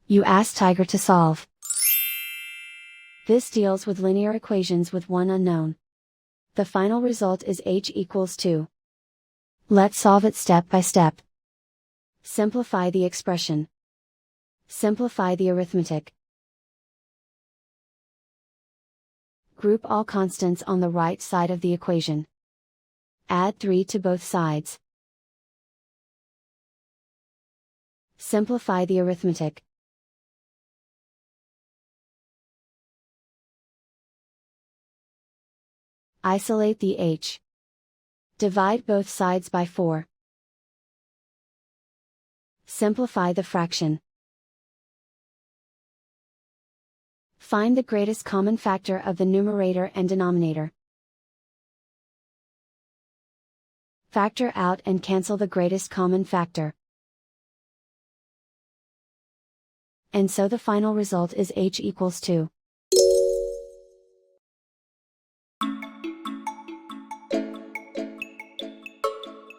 You ask Tiger to solve. This deals with linear equations with one unknown. The final result is h equals 2. Let's solve it step by step. Simplify the expression. Simplify the arithmetic. Group all constants on the right side of the equation. Add 3 to both sides. Simplify the arithmetic. Isolate the h. Divide both sides by 4. Simplify the fraction. Find the greatest common factor of the numerator and denominator. Factor out and cancel the greatest common factor. And so the final result is h equals 2.